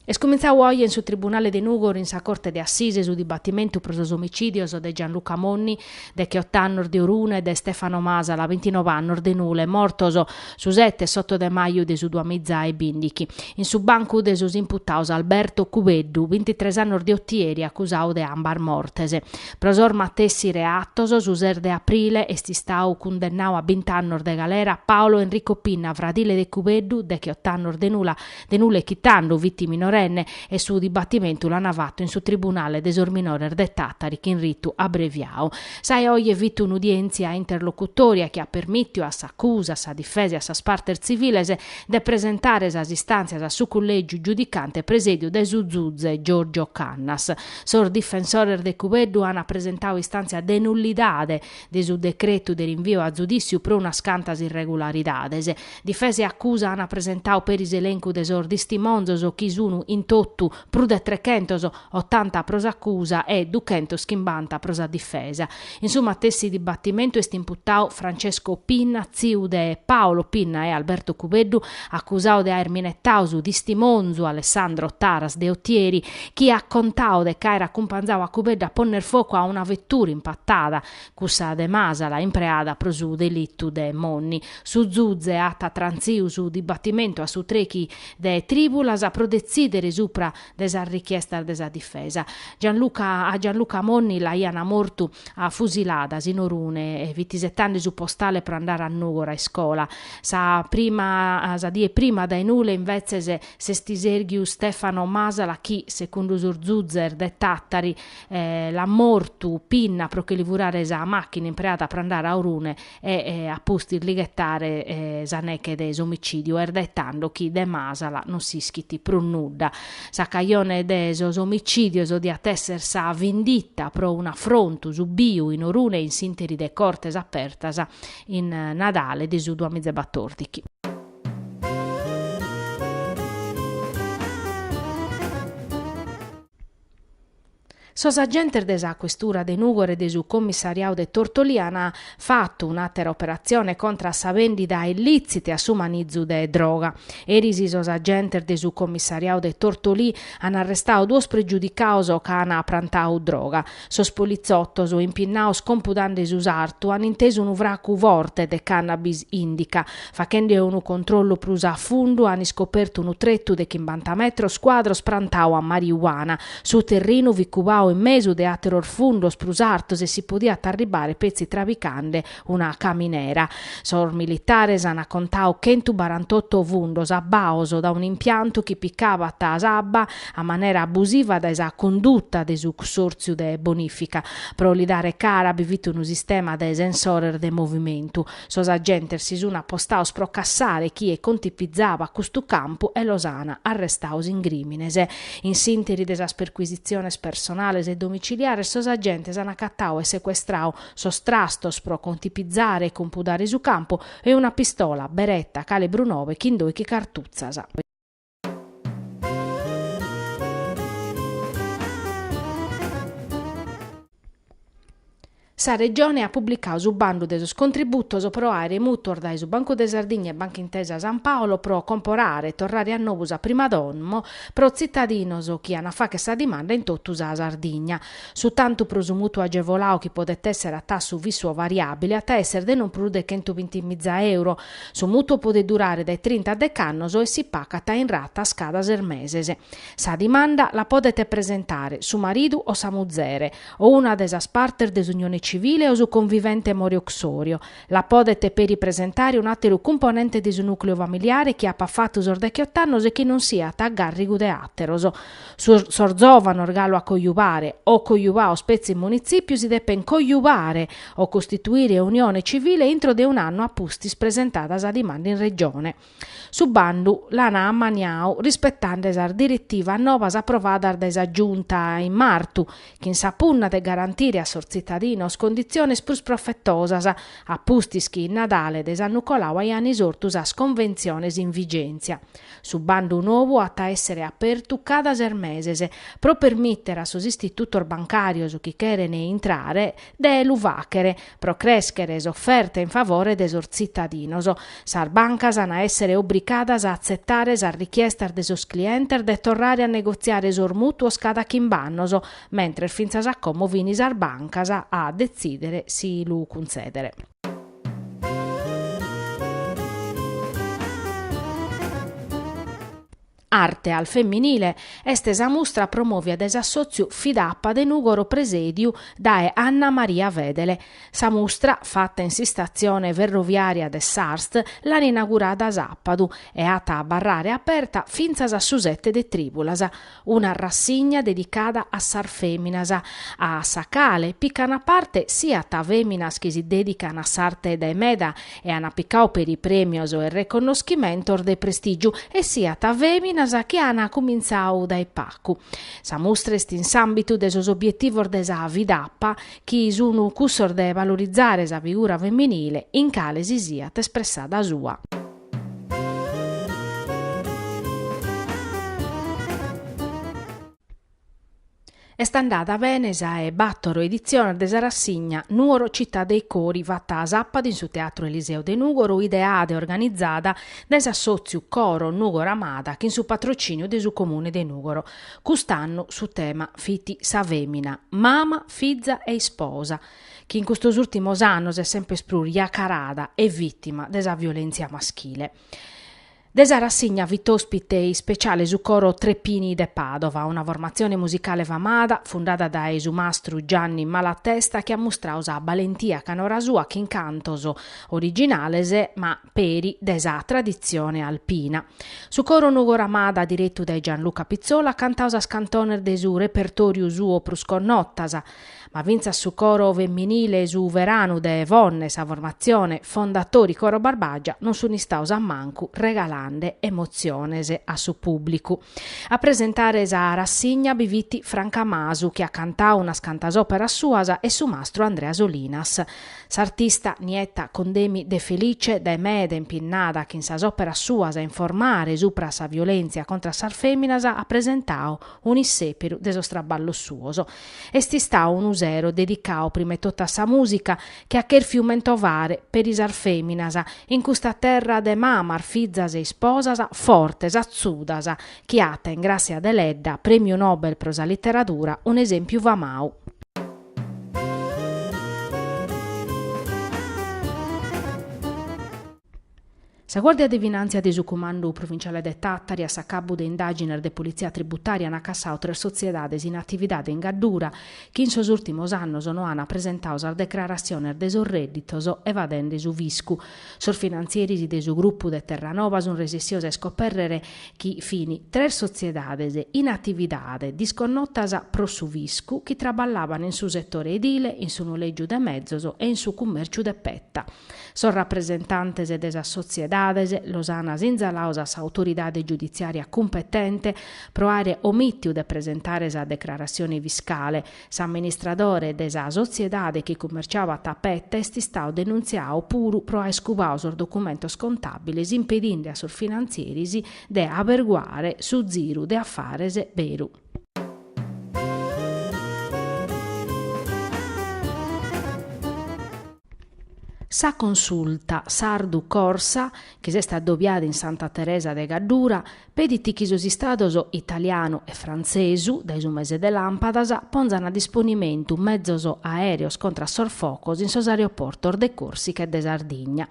E scominciamo oggi in su Tribunale di Nugor in sa Corte di Assise su dibattimento pro sos omicidios de Gianluca Monni, de 8 anni di Orune e de Stefano Masala, 29 anni di Nule, mortos su 7 sotto de maio de su 2015. In su banco de sus imputaus Alberto Cubeddu, 23 anni di Ottieri, accusau de ambar mortese. Prosor Mattessi reattos, su 6 de aprile, esti stau condennau a 20 anni de galera Paolo Enrico Pinna, fradile de Cubeddu, de 8 anni de Nule chittando vittime minorenne e su dibattimento l'hanno fatto in su tribunale desor minore de Tattari che in ritu abbreviao. Sai oggi è vitto un'udienza interlocutoria che ha permesso a s'accusa, a sa difesa e a sa sparter civilese de presentare sa istanze a su collegio giudicante presidio de Zuzuzze Giorgio Cannas. Sor difensore de Cubeddu hanno presentato istanza de nullidade de su decreto de rinvio a giudizio pro una scantas irregolaridades. Difesa e accusa hanno presentato per iselenco de sor distimonzos o chi sono in tottu prude 380 prosa accusa e 250 prosa difesa. Insomma, tessi dibattimento est imputau Francesco Pinna, ziu de Paolo Pinna e Alberto Cubeddu, accusau de aer minettau su distimonzu Alessandro Taras de Ottieri, chi ha contau de caera accumpanzau a Cubeddu a ponner fuoco a una vettura impattata, cussa de Masala, impreada pro su delittu de Monni. Su Zuzze atta tranziu su dibattimento a su trechi de tribulas a prodezzidere supra desa richiesta desa difesa. Gianluca Monni la iana mortu a fusiladas in Orune e vitisettandi su postale per andare a Nugora e scuola. Sa die prima dai Nule invece se stisergiu Stefano Masala chi secondo Zurzuzzer de Tattari la mortu Pinna pro che livurare sa macchina impreata per andare a Orune e apposti lighettare saneche des omicidio erdettando chi de Masala non si schitti pro nuda. Sa caglione desos omicidios di attesser sa vinditta pro un affronto su biu in Orune in sinteri de cortes apertas in Nadale di su 2014. Sos agenti desa questura de Nugor e de su commissariato de Tortolì hanno fatto un'altra operazione contro sa vendita illicita a su manizzu de droga. Erisi sos agenti de su commissariato de Tortolì hanno arrestato 2 pregiudicaos che hanno prantau droga. Sos poliziottos o impinnaos computando su sartu hanno inteso un vracu forte de cannabis indica. Facendo un controllo prusa a fondo hanno scoperto un tretto de 50 metri squadros prantau a marijuana. Su terreno vi cubau in mezzo de ateror fundos prusartos e si podia arribare pezzi traficande una caminera. Sor militares hanno contau 148 fundos a baoso da un impianto che piccava a sabba a maniera abusiva da esa condotta de su consorzio de bonifica. Pro li dare carabi vito un sistema de sensore de movimento. Sos agentes si sono appostaus pro cassare chi e contipizzava questo campo e losana arrestaus in grimines. In sinteri desa perquisizione personale e domiciliare sos agentes hanno accattau e sequestrau sos trastos pro contipizzare e compudare su campo e una pistola Beretta calibro 9 chindoi chi cartuzzas. Sa regione ha pubblicato su bando de sos contributos pro aere mutor dai su Banco de Sardegna e Banca Intesa San Paolo pro comporare e torrare a novus a prima dommo pro cittadinos chi hanno fa che sa dimanda in tottus a Sardegna. Su tanto pro su mutuo agevolao chi podet essere a tassu visso variabile a essere de non più de 120.000 euro. Su mutuo può durare dai 30 decannos e si pagata in rata a scada sermesese. Sa dimanda la potete presentare su maridu o sa muzere o una desa sparter desunione civile o su convivente morioxorio. La podete per ripresentare un altro componente di su nucleo familiare che ha paffatto sordecchio ottannos e che non sia taggarrigu de atteros. Sorzovano regalo a coiubare o coiubao spezzi in municipio si deppen coiubare o costituire unione civile entro de un anno a pustis presentatas a dimanda in regione. Su bandu l'ana ammaniau rispettando esa direttiva novas approvata da esa giunta in martu che in sapunna de garantire a sor cittadinos condizioni plus profettosas, appustischi in Nadale de San Nicolau ai anni sortus as convenziones in vigenzia. Su bando nuovo a essere aperto cada sermesese, pro permettere a sos istitutos bancarios chi cherene entrare de luvachere, pro crescere offerte in favore de sos cittadinos. Sar bancas a essere obbligadas a accettare sa richiesta de sos clientes de tornare a negoziare sor mutuos cada chimbannos, mentre finza a como vini sar bancas a decidere si lu concedere. Arte al femminile, este sa mostra promuove ad esassozio Fidappa de Nugoro Presediu da Anna Maria Vedele. Sa mostra, fatta in stazione ferroviaria de Sarst, l'ha inaugurata sabato e ata a barrare aperta finza a susette de Tribulas, una rassegna dedicata a sar feminas, a sacale, piccana a parte sia ta feminas che si dedicano a sarte de meda e a piccao per i premios e il riconoscimento de prestigio e sia ta feminas che hanno cominciato dai paccu. Sa mostra est in s'ambito de sos obiettivos de sa Fidappa che sono cussor de valorizzare sa figura femminile in cale si sia espressata sua. Est andata a Venesa e battoro edizione de sa rassegna Nuoro Città dei Cori fatta a sabato in su Teatro Eliseo de Nugoro, ideata e organizzata da s'assozio Coro Nugoro Amada che in su patrocinio de su comune de Nugoro. Quest'anno su tema fiti sa femina, mama, figlia e sposa, che in questi ultimi anni è sempre spruriacarada e vittima de sa violenza maschile. Desa rassegna vitospite speciale su coro Treppini de Padova, una formazione musicale famata fondata da esumastru Gianni Malatesta che ha mostrato la valentia canora sua che incantoso originalese ma peri desa tradizione alpina. Su coro Nugoro Amada diretto da Gianluca Pizzola cantausa scantoner de su repertorio suo prusconnottasa, ma vinza su coro femminile su verano de Vonne sa formazione fondatori coro Barbagia non sono stausa a mancu regalando emozionese a su pubblico. A presentare sa rassegna biviti Franca Masu che ha cantato una scantasopera suasa e su mastro Andrea Solinas. S'artista nietta condemi de felice de mede impinnata che in sa opera suasa informare supra sa violenza contra sar feminas ha presentato un issepiru de so straballo suoso. Esti sta un usero dedicato prima e tutta sa musica che a che fiumentovare per i sar feminas in questa terra de mamar fizzas e sposas fortes azzudas che atta in grazia de ledda premio Nobel pro sa letteratura un esempio vamau. Sa Guardia di Finanza de su Comando Provinciale de Tattari a sa capo de indagine de Polizia Tributaria han accassau 3 sociedades in attividade in Gaddura che in sos ultimos annos non hanno presentato sa declarazione de sos redditos evadende su viscu. Sos finanzieri de su gruppo de Terranova sun resessiose scoperrere chi fini 3 sociedades in attividade disconnottas pro su viscu che traballavano in su settore edile, in su noleggio de mezzos e in su commercio de petta. Son rappresentantes de sa sociedade Losanas inzalausas autoridade giudiziaria competente pro are omittiu de presentare sa declarazione fiscale. S'amministratore de sa sociedade che commerciava tapette esti stau denunziau puru pro a scubau sos documentos contabiles impedinde a sos finanzieris de averguare su ziru de affares veru. Sa consulta Sardu Corsa, che è stata doppiata in Santa Teresa de Gaddura, pediti chi sos stados italiano e francesu, dai su mese de lampadas, ponzano a disponimento mezzos aereos contra sorfocos in sos aeroportos de Corsica e de Sardigna.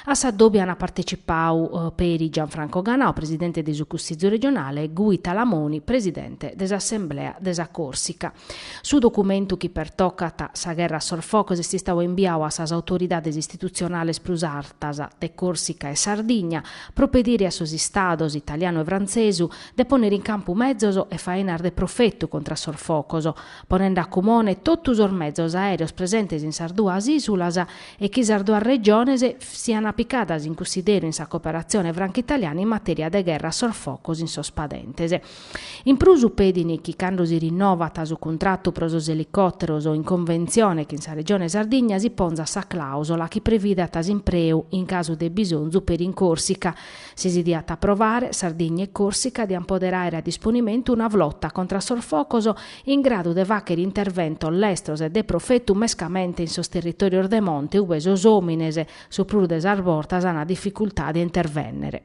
A sa doppia hanno partecipato peri Gianfranco Ganao, presidente del Consiglio regionale, e Guita Lamoni, presidente dell'Assemblea della Corsica. Su documento che pertoccata sa guerra a sorfocos si stava inviato a sas autoridades istituzionales plus artas de Corsica e Sardigna, propedire a sos istados italiano e francesu, de ponere in campo mezzos e faenar de profetto contra sorfocoso, ponendo a comune totus os mezzos aereos presentes in sarduas isulas e chi sarduas regiones siano appicadas in considero in sa cooperazione franco-italiana in materia de guerra sorfocos in sospadentese. In prusu pedini chi quando si rinnova su contratto pro sos elicotteros o in convenzione che in sa regione Sardigna si ponza sa clausola che prevede tas impreu in caso de bisonzu per in Corsica. Si diat approvare Sardigna e Corsica di appoderare a disponimento una flotta contra sorfocoso in grado de facere intervento all'estero e de profetto mescamente in sos territorio de monte uve sos omines su prur des arbortas hanno difficoltà di intervennere.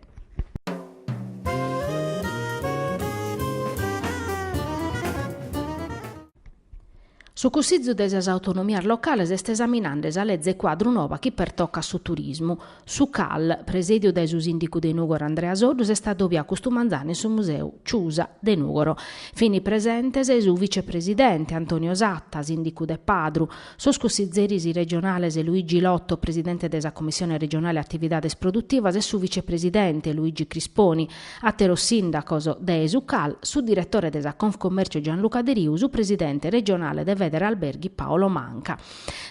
Su cussizzu des autonomias locales est esaminande sa legge quadru nova chi pertocca su turismu. Su CAL, presidio de su sindicu de Nugoro Andrea Sodus, est addobia custumanzani su museu Ciusa de Nugoro. Fini presentes su vicepresidente Antonio Satta, sindicu de Padru, sos cussizzeris regionales Luigi Lotto, presidente desa Commissione regionale attividades produttivas e su vicepresidente Luigi Crisponi, attero sindacos de su CAL, su direttore desa Confcommercio Gianluca De Riu, su presidente regionale de Vedere Alberghi Paolo Manca.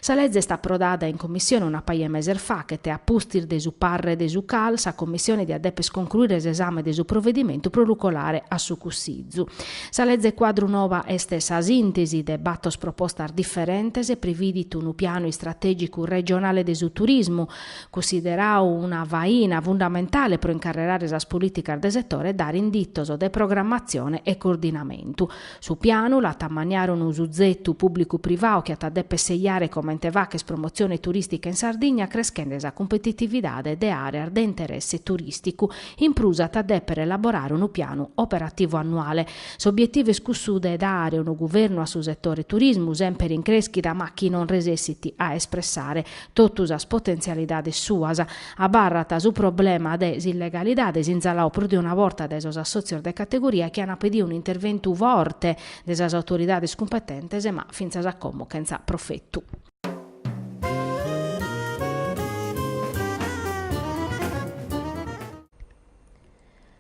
Sa legge sta approdata in commissione una paia meser fa che te appustir de su parre de su cal sa commissione di adeppes concludere l'esame de su provvedimento prolucolare a su cussizzu. Sa legge quadru nova este sa sintesi de battos propostas differentes e prividit un piano strategico regionale de su turismo, considerau una vaina fondamentale pro incarrerare sas politicas de settore e dare indittos de programmazione e coordinamento. Su piano la tammaniare un usuzettu pubblico-privato che adeppe segliare come vaches promozione turistica in Sardegna crescendo la competitività de aree de interesse turistico, in prusa adeppere elaborare un piano operativo annuale. S'obiettivo escussude dare un governo a su settore turismo sempre in crescita ma chi non resessiti a espressare tottusas potenzialidades suas, abarrata su problema des illegalitades inzalau pur di una volta de esos associos de categoria che hanno pedito un intervento forte desas autoridades competentes ma finza a como senza profetto.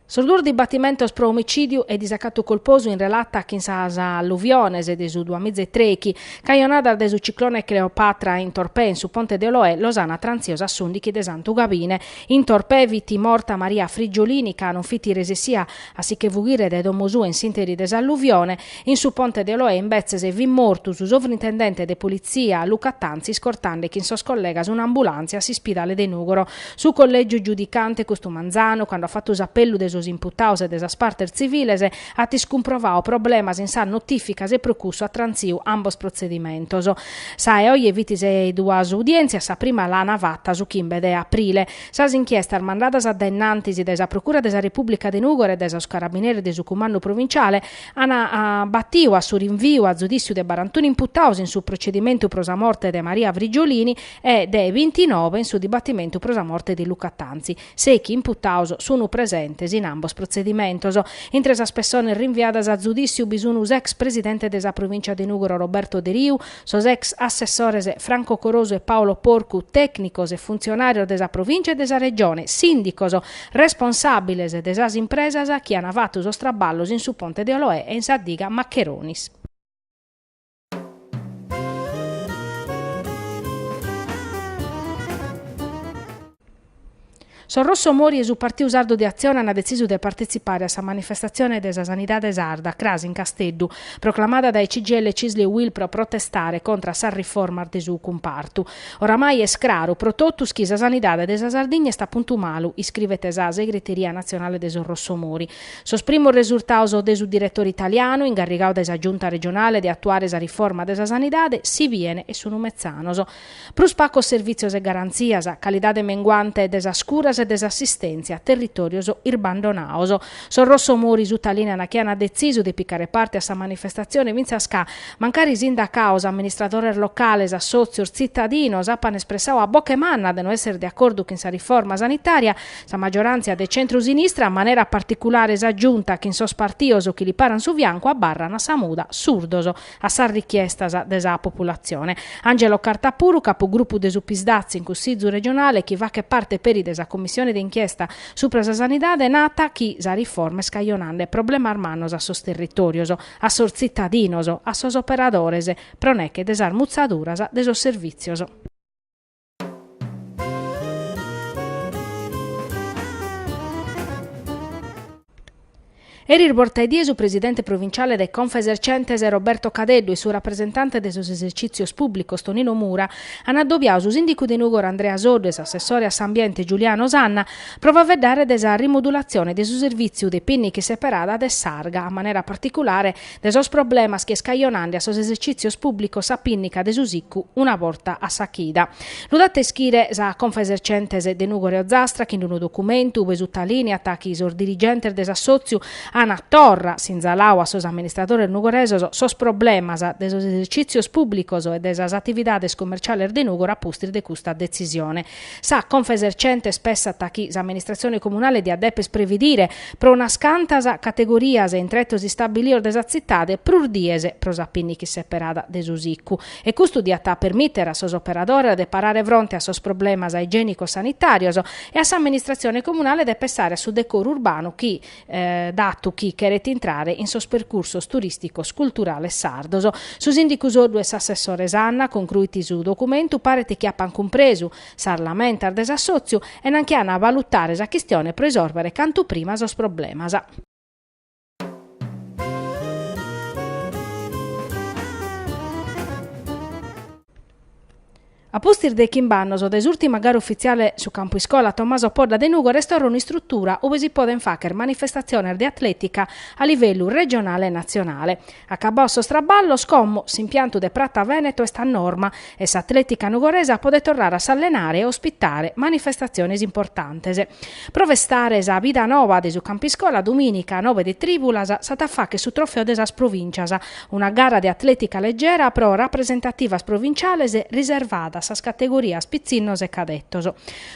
Sul dur dibattimentos pro omicidio e disaccato colposo in relata a chinsas alluviones de su 2003 caionada de su ciclone Cleopatra in Torpè in su Ponte de Oloè Losana Tranziosa Sundichi de Santu Gavine in Torpè viti morta Maria Frigiolini ca non fiti resessia a si che vughire de domosu in sinteri des alluvione in su Ponte de Oloè in Bezzes e vi mortu su sovrintendente de polizia Luca Tanzi scortande chi in sos collegas un'ambulanza si spidale de Nugoro su collegio giudicante Costumanzano quando ha fatto usappello de sos imputaus e desas partes civiles attis cumprovao problemas in sa notificas e procusso a transiu ambos procedimentos. Sa e oie vitis e duas udienzias, sa prima la navatta su chimbe de aprile. Sas inchiestas mandadas addennantis desa Procura desa Repubblica de Nugoro e desa Carabinieri de su Comando Provinciale hanno battiu a su rinvio a giudiziu de 41 imputaus in su procedimento pro sa morte de Maria Frigiolini e de 29 in su dibattimento pro sa morte di Luca Tanzi. Sechi imputaus sono presentes in ambos procedimentos. Intre sas personas rinviadas a giudiziu bisunus ex presidente desa provincia de Nugoro Roberto De Riu, sos ex assessores Franco Coroso e Paolo Porcu, tecnicos e funzionarios desa provincia e desa regione, sindicos, responsabiles desas impresas chi han avatu sos traballos in su Ponte de Oloè e in sa diga Maccheronis. Sul Rosso Mori e su Partiu Sardo di Azione hanno deciso di partecipare a sa manifestazione desa Sanidade Sarda, Crasi in Casteddu, proclamata dai CGL Cisli e Will pro protestare contro sa riforma de su compartu. Oramai è scraro, pro totus chi sa Sanidade desa Sardegna sta puntu malu, iscrivete sa Segreteria Nazionale de Rosso Mori. Sos primo risultato de su direttore italiano, ingarrigao desa Giunta regionale di attuare sa riforma desa Sanidade, si viene e sono mezzanos. Pro spacco servizios e garanzias, calidade menguante desa scuras e desassistenza a territorios irbandonaoso. Son Rosso Mori risulta linea che hanno deciso di piccare parte a questa manifestazione vinzasca mancari sindacaos, amministratore locale, assozios, cittadinos, appan espressao a bocche manna de non essere d'accordo con questa riforma sanitaria, sa maggioranza de centro-sinistra, a maniera particolare aggiunta che in sos partioso chi li paran su bianco abbarrano a samuda surdoso a sa richiesta desa popolazione. Angelo Cartapuru, capogruppo de Supisdazzi in Consiglio regionale, chi va che parte per desa commissione d'inchiesta su presa sanità è nata chi sa riforme scaglionande problema armanos a sos territorios, a sos cittadinos, a sos operadores, pronecche desar muzzaduras de sos servizios. Eri portai su presidente provinciale de Confesercentese Roberto Cadeddu e suo rappresentante de sos esercizios pubblico Tonino Mura hanno addobbiato su sindico di Nugor Andrea Soddes, assessore a S'ambiente Giuliano Sanna, prova a vedere desa rimodulazione de su servizio de pinnichi separata de Sarga, a maniera particolare de sos problemas che scaglionandi a sos esercizios pubblico sa pinnica de Susiccu una volta a Sachida. L'udate schire sa Confesercentese de Nugor e Ozastra che in un documento ove su talini attacchi sor dirigente des assozio Ana Torra, sinzalau a sos amministradores nugoresos, sos problemas de sos esercizios públicos e de esas attividades commerciales de Nugor a pustri de custa decisione. Sa Confesercente spessa attacchi s'amministrazione comunale di addepes previdire pro una scantas categorias e intrettos di stabilior desa zittade prur diese pro sapinnichi separada de Susiccu. E custo di attà permittere a sos operadores de parare fronte a sos problemas igienico-sanitarios e a s'amministrazione comunale de pensare su decoro urbano chi dato chi queret entrare in sos percursos turisticos culturales sardos. Su sindicus due assessore Sanna, concluiti su documento, parete che appan compreso s'arlamentar desassozio e nanche a valutare sa questione pro risolvere cantu prima sos problemas. A postir de Chimbannos, desultima gara ufficiale su campo Iscola Tommaso Podda de Nugo restaura un'istruttura dove si può fare manifestazioni di atletica a livello regionale e nazionale. A Cabosso Straballo, scommo, s'impianto de Pratta Veneto e sta norma e s'atletica nugoresa può tornare a s'allenare e ospitare manifestazioni importanti. Provestare sa vita nova de su campo Iscola domenica 9 di Tribulas sata fa che su trofeo desas provincias, una gara di atletica leggera pro rappresentativas provinciales riservata sas categorias pizzinnos e cadettos.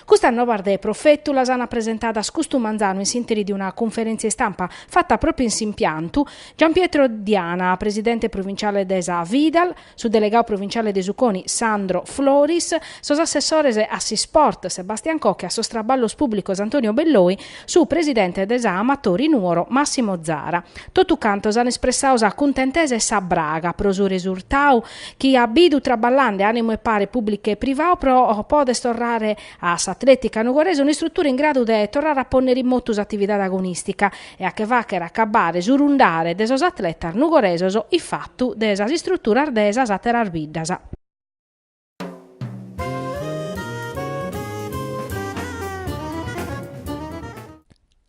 Questa nuova de profettulas hanno presentata a Scustu Manzano in sintesi di una conferenza stampa fatta proprio in Simpiantu, Gianpietro Diana, presidente provinciale d'Esa Vidal, su delegato provinciale de Suconi Sandro Floris, sos assessores a Sport Sebastian Cocchi, a sostraballos pubblicos Antonio Belloi, su presidente d'Esa Amatori Nuoro Massimo Zara. Totu cantos hanno espressato a contentese e sa braga pro su risultau chi abidu traballande animo e pare pubblico e privato pro pode tornare a s'atletica nugorese un'istruttura in grado di tornare a ponere in moto attività agonistica e a che va che raccabare surundare de sos atletas nugoresos i fattu de esas istruttura ardesas aterar viddas.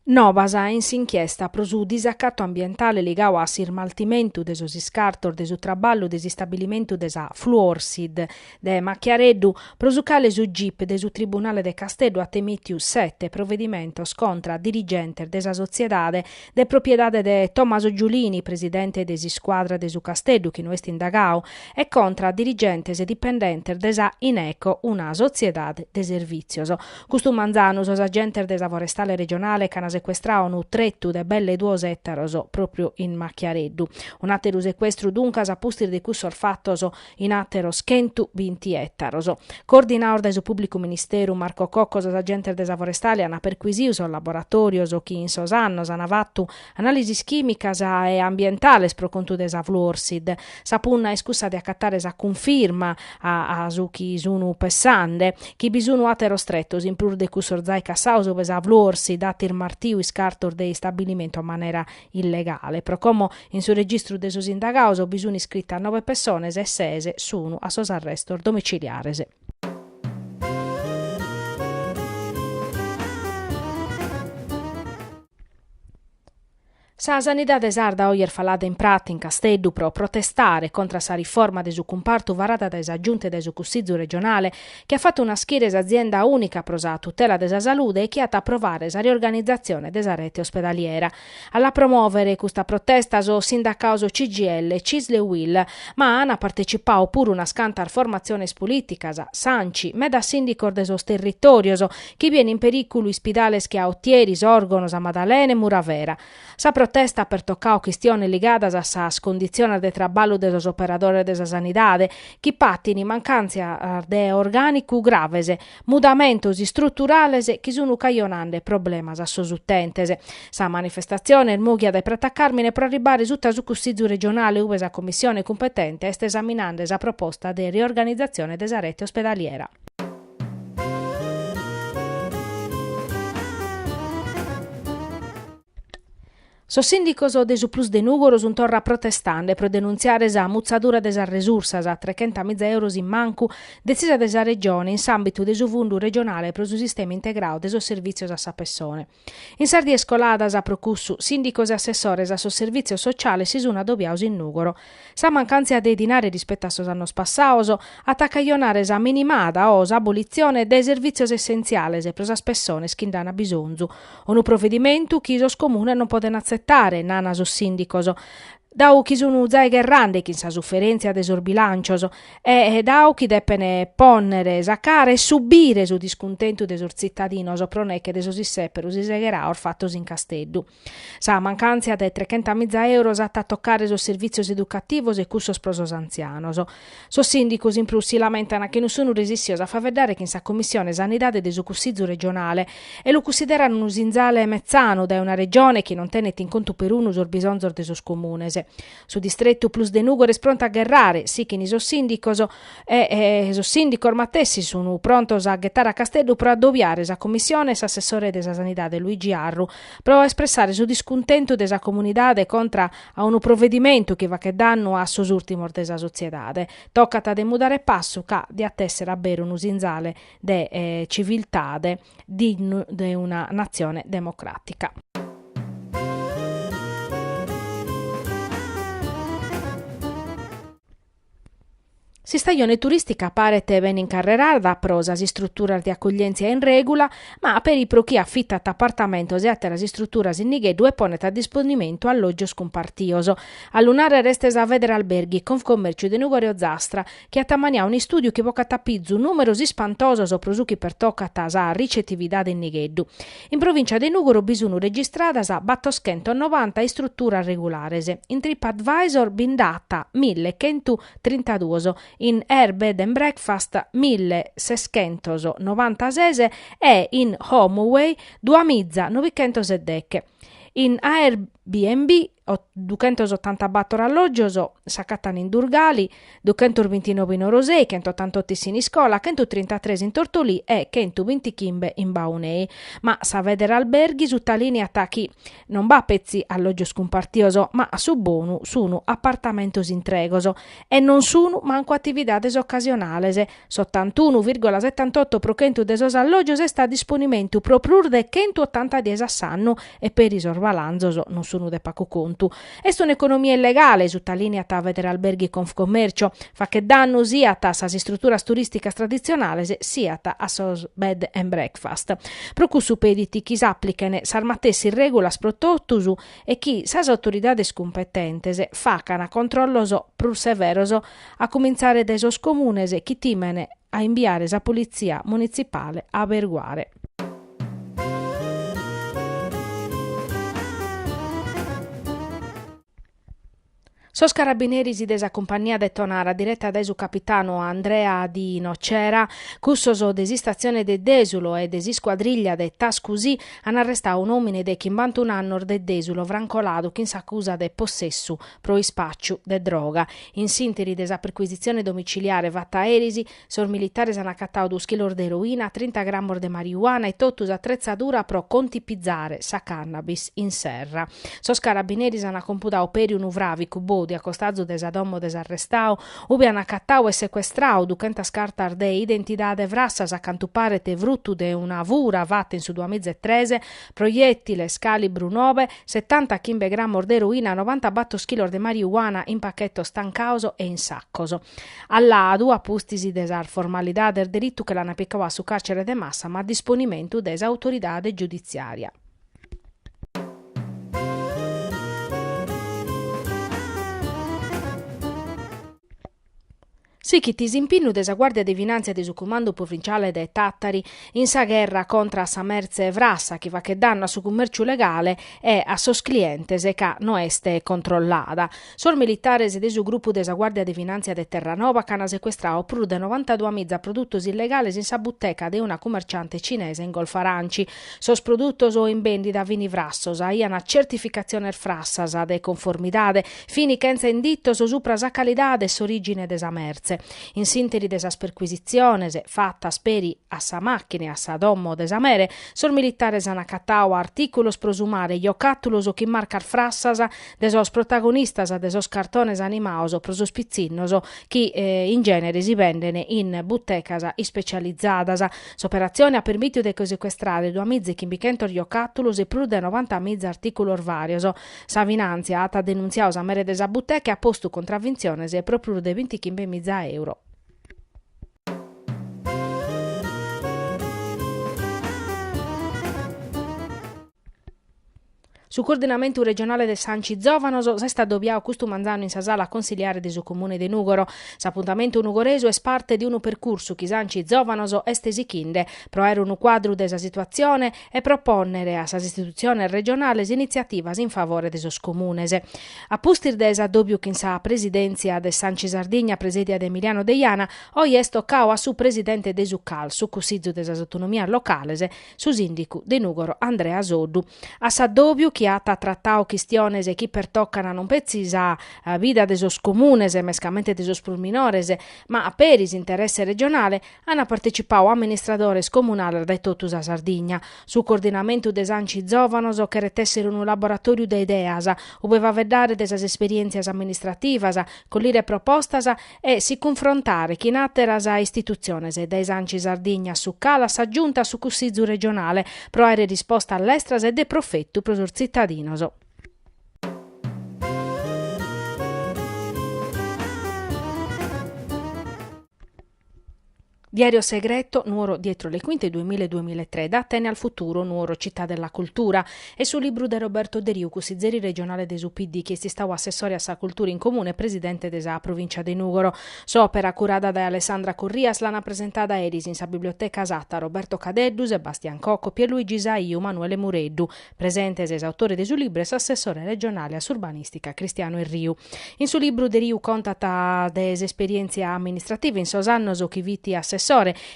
Novas in s'inchiesta pro su disaccato ambientale legato a smaltimento de sos iscartor de su traballo de stabilimento de sa Fluorsid de Macchiareddu pro su cale su GIP de su Tribunale de Casteddu a temitiu 7 provedimentos contra dirigente de sa sociedade de propriedade de Tommaso Giulini, presidente de si squadra de su Casteddu chi no est indagau e contra dirigentes e dipendenter de sa Ineco, una sociedade de servizios. Custu Manzano, sos agenter de sa forestale regionale cana sequestrao un trettu de belle 2 ettaros proprio in Macchiareddu. Un atteru sequestru duncas a pustir de cussor fattos in atteros 120 ettaros. Coordinaor de su pubblico ministeru Marco Cocco, sos agenter de sa forestale hanno perquisiu sos laboratorios chi in sos annos hanno fattu analisi chimicas e ambientales pro conto de sa Fluorsid. Sa punna escussa de accattare sa conferma a su chi sunu pessande, chi bisunu atteros strettos in plur de cussor zai cassaus ove sa Fluorsid attir martiu iscartor de stabilimento a maniera illegale. Pro como in su registru de sos indagaus bisogna iscritta 9 persone e 6 sono a sos arrestos domiciliares. Sa sanidade sarda oier falada in pratica in Casteddu pro protestare contro sa riforma de su comparto varata da sa giunta de su Cussizzu regionale che ha fatto una schires azienda unica pro sa tutela de sa salute e che ha approvare sa riorganizzazione de sa rete ospedaliera. Alla promuovere questa protesta so sindacauso CGL, Cisle Will, ma hanno partecipato pure una scantar formazione politica, Sanci, meda sindicor de sos territorios, che viene in pericolo ispidales che a Ottieri, Sorgono, a Maddalene e Muravera. Sa protesta per toccare questioni legate a sa condizione de traballo de los operadores de sa sanidade, che pattini mancanza de organicu gravese, mudamentos strutturales che sono caionando problemas a sos utentes. Sa manifestazione il mughia de Prata Carmine pro arribare sutta su Cussizzu regionale uve sa commissione competente est esaminando sa proposta de riorganizzazione de sa rete ospedaliera. Sos sindicos de su Plus de Núgoro sun torra protestande pro denunziare sa muzzadura de sa resursas a 300.000 euros in mancu decisa de sa regione in s'ambitu de su fundu regionale pro su sistema integrau de sos servizios a sa persone. In sardie scoladas a procussu sindicos e assessores a sos servizios sociale si sun adobiaus in Núgoro. Sa mancanza de dinari rispetto a sos annos passaos attaccaionare sa minimada o sa abolizione de servizios essenziales pro sas persones chi nd'an bisonzu. Unu provvedimentu chi sos comune non poden accettare nana sos sindicos. Dau chi sono zai gerrande chi sa sofferenza de sos bilancios e dau chi deppene ponnere, saccare e subire su discontento de sos cittadinos pro che de sos isseperu si segherà or fattos in Casteddu. Sa mancanza de 300.000 euros a toccare sos servizios educativos e cussos pro sos anzianos. Sos sindicos in plus si lamentano che non sono resissiosi a fa vedere che in sa commissione sanidade de su Cussizzu regionale e lo considerano un zinzale mezzano da una regione che non tenete in conto per uno sos bisonzos de sos comunes. Su distretto Plus de Núgoro è pronto a gerrare, sì che i sos sindicos e sos sindicos matessi sono prontos a gettare a Casteddu pro addobbiare sa commissione e s'assessore de sa sanidade Luigi Arru pro espressare su discontento de sa comunidade contra a un provvedimento che va che danno a sos ultimos de sa sociedade. Toccata de mudare passo ca di attessere a bere un usinzale de civiltade di una nazione democratica. Si stagione turistica parete ben incarrerata prosa si strutturas di accoglienza in regola, ma per i pro chi affitta appartamentos e altre strutturas in Nigheddu e ponete a disponimento alloggio scompartioso. A lunare restes a vedere alberghi con commercio de Nugorio Zastra, che attamania un studio che voca tapizzu numerosi spantosos prosuchi per toccata sa ricettività in Nigheddu. In provincia de Nugoro bisogno registrata sa 890 struttura regolares. In TripAdvisor bindata 1132 in Bed and Breakfast 1696 e in Homeway 2970. In Airbnb 284 alloggios s'accattano in Durgali, 229 in Orosei, 188 in Scola, 133 in Tortolì e 125 in Baunei. Ma sa vedere alberghi su linea attacchi non va pezzi alloggio scompartioso, ma su bonu sono appartamentos intregoso e non sono manco attividades occasionales. 71,78% de sos alloggios sta a disponimento proprio de 180 dies a sanno e per i sorvalanzos non sono de paco conto. È un'economia illegale su linea a vedere alberghi con commercio, fa che danno sia a sa strutturas turisticas tradizionales sia a sos bed and breakfast. Procussu pediti chi s'applicane s'armatessi regolas protottusu e chi sas autoridades competentes facana controllos pru severos a cominciare de sos comunes chi timene a inviare sa polizia municipale a averguare. Sos carabinieri de sa compagnia de Tonara, diretta da su capitano Andrea Di Nocera, cussos de stazione de Desulo e de squadriglia de Tascusì, hanno arrestato un uomine de 51 anni de Desulo, francolado, che s'accusa de possessu pro ispacciu de droga. In sintesi de sa perquisizione domiciliare vatta a Erisi, sos militares hanno accattato 2 kg de eroina, 30 grammi de marijuana e totus attrezzatura pro contipizzare sa cannabis in serra. Sos carabinieri hanno computato per un uvravi cubo Claudia Costazzo desadommo desarrestau, ubi han accattau e sequestrau ducenta scartar de identidade vrassas a cantuparete vruttu de una vura vatta in su 2013, proiettile scalibru 9, 70 kg d'eroina, 90 battoschilor de marijuana in pacchetto stancauso e in saccoso. All'adu appustisi desar formalidade del delitto che l'hanno applicato su carcere de massa ma a disponimento des autoridade giudiziaria. Sì, chi ti impinnu desa Guardia di Finanza di su comando provinciale de Tattari in sa guerra contra sa merce vrassa chi va che danno a su commercio legale e a sos clientes che no este controllata. Sol militares de su gruppo desa Guardia di Finanza de Terranova che hanno sequestrato più de 92 mizza produttos illegales in sa butteca de una commerciante cinese in Golfo Aranci. Sos produttos o in vendita vini vrassos, ian a certificazione frassas de conformidade, fini chenza indittos supra sa calidade e s'origine desa merce. In sintesi desa perquisiziones fatta speri a sa macchine a sa dommo desa mere, sol militares han accattau articulos prosumare ioccattulos o chi marcar frassas de sos protagonistas de sos cartones animaos pro sos pizzinnos chi in genere si vendene in buttecas specializzadas. S'operazione ha permittido de sequestrare 2 mizzi chimbichento ioccattulos e più de 90 mizzi articulor varios. Sa Finanzia ha denunziato sa mere desa butteca e ha posto contravvenziones e pro più de 25 mizza euro. Su coordinamento regionale del Sanci Zovanos è stato avviato questo manzano in sa sala consigliare del suo comune di Nugoro. S'appuntamento nugoreso è parte di un percorso che Sanci Zovanos estesi chinde, pro era un quadro della situazione e proponere a sa istituzione regionale iniziative in favore de sos comunes. A pustir desa dobbio che in sa presidenza de Sanci Sardigna presedia de Emiliano De Iana, oi è toccao a su presidente de Sucal, su consiglio desa autonomia locales, su sindico de Nugoro Andrea Soddu. A sa dobbio chi ha trattao quistiones e chi pertoccano non pezzisa vida de sos comunes e mescamente de sos minores, ma a peris interesse regionale hanno partecipato amministradores comunali de totus a Sardigna. Su coordinamento de Sanci Zovanos che retessero un laboratorio de ideas, ubeva vedere desas esperienzias amministrativas, collire propostas e si confrontare chi natteras a istituziones de Sanci Sardigna su cala s'aggiunta su consiglio regionale pro avere risposta all'estras e de profetto pro sos cittadinos. Diario segreto, numero dietro le quinte 2000-2003, da Atene al futuro, numero Città della Cultura, e sul libro di Roberto De Riu, consigliere regionale de UPD, che si stava assessore a sa cultura in comune e presidente della provincia di Nugoro. S'opera, curata da Alessandra Corrias, l'hanno presentata ieri in sa biblioteca Satta Roberto Cadeddu, Sebastian Cocco, Pierluigi Saiu, Manuele Mureddu, presente autore de su libro e assessore regionale a urbanistica Cristiano Enriu. In su libro De Riu contata des esperienze amministrative in sos annos o chi viti assessore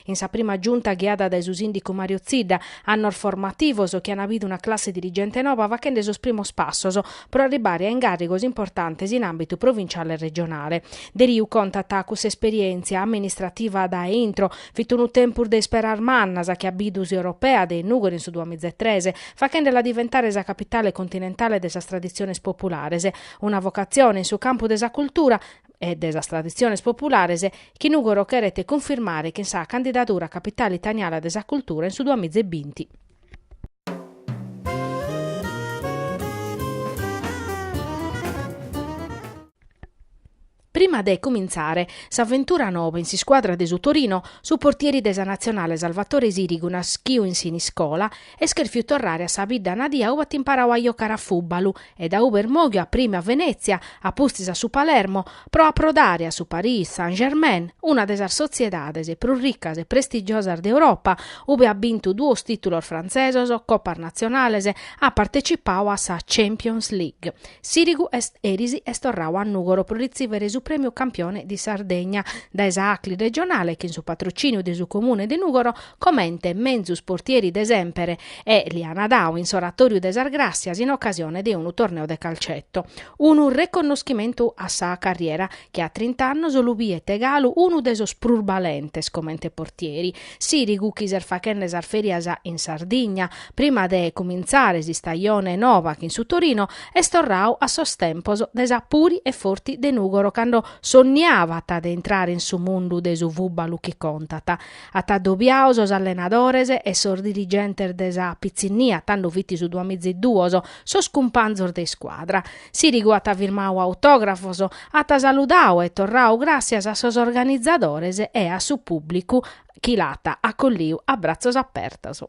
in sa prima giunta guiata da su sindico Mario Zidda, anno formativo che hanno avuto una classe dirigente nuova vacende sos primos passos per arrivare a ingarigos importantes in ambito provinciale e regionale. De Riu conta tacus esperienza amministrativa da intro, fitto un tempur de sperar mannas che abidus europea de Nugoro in su 2013, facendela diventare sa capitale continentale desa tradiziones populares, una vocazione in su campo desa cultura e desa tradiziones populares che Nugoro cherete confermare che in sa candidatura a capitale italiana desa cultura in su 2020. Prima de cominciare, s'avventura nuova in si squadra de su Torino, su portieri desa nazionale Salvatore Sirigu naschiu in siniscola e scherfiu torrare a sa vidda nadia uva timparau a giocare a fubbalu e da Uber Mogio a prima a Venezia, a Pustisa su Palermo, pro approdare a su Paris Saint-Germain, una desas sociedades più riccas e prestigiosas d'Europa, uve ha vinto 2 titolor francesos, Coppa Nazionales, ha partecipau a sa Champions League. Sirigu erisi est torrau a Nugoro pro ricevere su premio campione di Sardegna. Da esacli regionale che in su patrocinio del suo comune di Nugoro commente menzus portieri d'esempere e Liana Dau in soratorio des Argrassias in occasione di un torneo de calcetto. Un riconoscimento a sa carriera che a 30 anni Solubie Tegalu uno de esos prurbalentes commente portieri. Sirigu chiser facende sarferias in Sardegna prima de cominciare si stagione nova che in su Torino e storrau a sostempos desa puri e forti de Nugoro quando sognava ad entrare in su mondo de su vubalu chi contata. A t'addobbiaus os allenadores e sos dirigenter desa pizzinnia tanno vitti su 2002 sos cumpanzor de squadra. Sirigu a firmau autografos, a ta saludau e torrau gracias a sos organizzadores e a su pubblicu chi lata a colliu a brazzos apertos.